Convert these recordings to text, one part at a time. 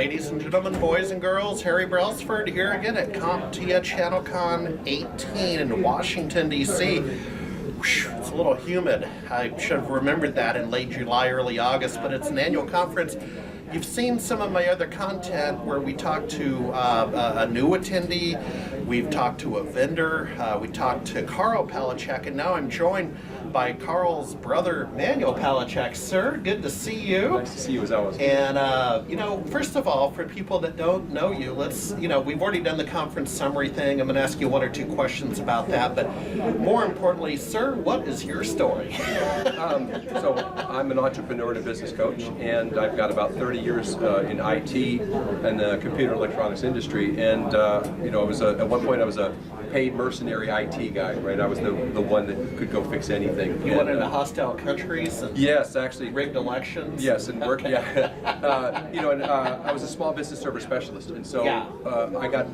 ladies and gentlemen, boys and girls, Harry Brailsford here again at CompTIA ChannelCon 18 in Washington, D.C. It's a little humid. I should have remembered that in late July, early August, but it's an annual conference. You've seen some of my other content where we talk to a new attendee, we've talked to a vendor, we talked to Manuel Palachuk, and now I'm joined by Carl's brother, Manuel Palachuk. Sir, good to see you. Nice to see you as always. And, first of all, for people that don't know you, we've already done the conference summary thing. I'm going to ask you one or two questions about that. But more importantly, sir, what is your story? So I'm an entrepreneur and a business coach, and I've got about 30 years in IT and the computer electronics industry. And, at one point I was a paid mercenary IT guy, right? I was the one that could go fix anything. You went into hostile countries and yes, actually rigged elections. Yes, and worked. Yeah, I was a small business server specialist, and so I got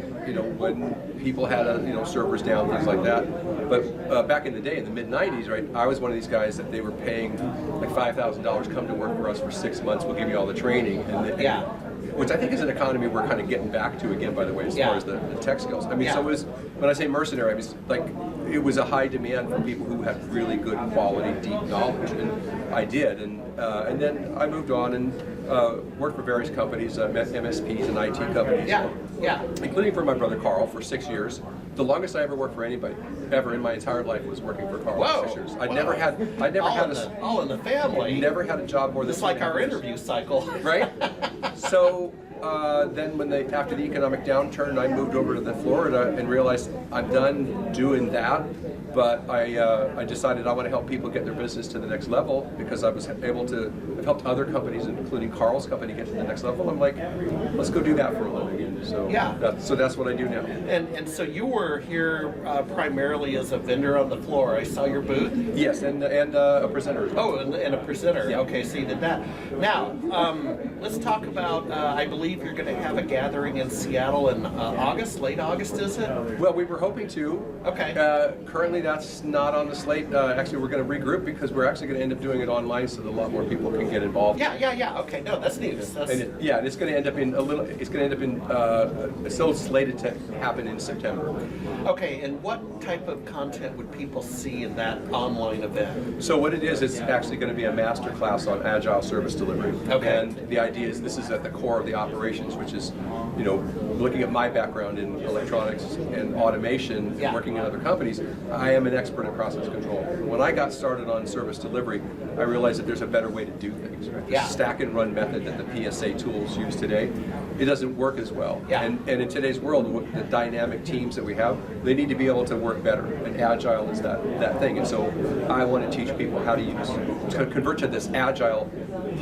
when people had servers down, things like that. But back in the day, in the mid '90s, right, I was one of these guys that they were paying like $5,000, come to work for us for 6 months. We'll give you all the training, which I think is an economy we're kind of getting back to again, by the way, as far as the tech skills. I mean, so it was, when I say mercenary, I was like, it was a high demand for people who had really good quality, deep knowledge, and I did. And then I moved on and worked for various companies, MSPs and IT companies, including for my brother Carl for 6 years. The longest I ever worked for anybody, ever in my entire life, was working for Carl for 6 years. I never had all in the family. Never had a job more than it's like our years. Interview cycle, right? So then after the economic downturn, I moved over to Florida and realized I'm done doing that. But I decided I want to help people get their business to the next level because I was able to have helped other companies, including Carl's company, get to the next level. I'm like, let's go do that for a living. And so that's what I do now. And so you were here primarily as a vendor on the floor. I saw your booth. Yes, and a presenter as well. Oh, and a presenter. Yeah. Okay, so you did that. Now, let's talk about, I believe you're going to have a gathering in Seattle in August, late August, is it? Well, we were hoping to. Okay. Currently, that's not on the slate. Actually, we're going to regroup because we're actually going to end up doing it online so that a lot more people can get involved. Yeah. Okay, no, that's news. And it's going to end up in it's still slated to happen in September. Okay, and what type of content would people see in that online event? So what it is, it's actually going to be a master class on Agile Service Delivery. Okay. And the idea is this is at the core of the operations, which is, looking at my background in electronics and automation, and working in other companies, I am an expert in process control. When I got started on service delivery, I realized that there's a better way to do things. Right? The stack and run method that the PSA tools use today, it doesn't work as well. And in today's world, the dynamic teams that we have, they need to be able to work better. And Agile is that thing. And so I want to teach people how to convert to this Agile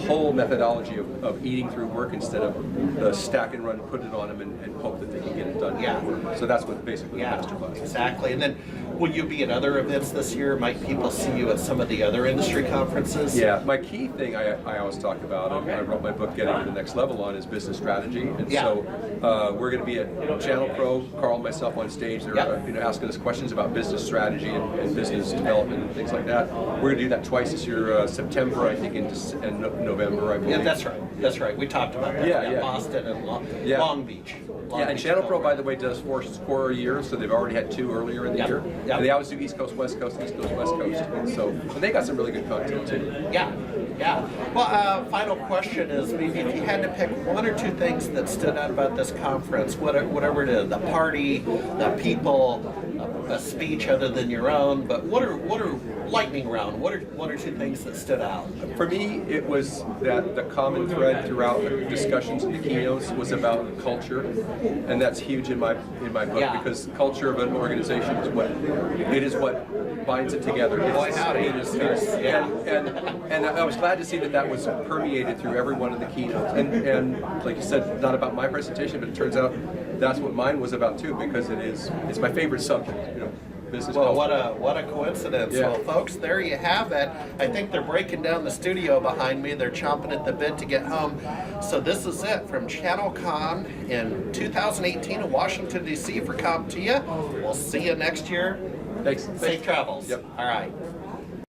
whole methodology of eating through work instead of the stack and run, put it on them and hope that they can get it done. So that's what basically the masterclass is. Exactly. And then will you be at other events this year? Might people see you at some of the other industry conferences? Yeah, my key thing I always talk about, I wrote my book Getting to the Next Level on, is business strategy. And so we're going to be at Channel Pro, Carl and myself on stage. They're asking us questions about business strategy and business development and things like that. We're going to do that twice this year, September, I think, and November, I believe. Yeah, that's right. We talked about that. Boston and Long Beach. And Channel Pro, by the way, does 4 a year, so they've already had 2 earlier in the year. And they always do East Coast, West Coast, East Coast, West Coast. And they got some really good content too. Yeah. Well, final question is, maybe if you had to pick one or two things that stood out about this conference, whatever it is, the party, the people, a speech other than your own, but what are lightning round? What are two things that stood out? For me, it was that the common thread throughout the discussions and the keynotes was about culture, and that's huge in my book because culture of an organization is what binds it together. And I was glad to see that was permeated through every one of the keynotes. And like you said, not about my presentation, but it turns out that's what mine was about too, because it's my favorite subject. Business well, culture. what a coincidence. Well, folks, there you have it. I think they're breaking down the studio behind me. They're chomping at the bit to get home. So this is it from ChannelCon in 2018 in Washington, D.C. for CompTIA. We'll see you next year. Thanks. Safe travels. Yep. All right.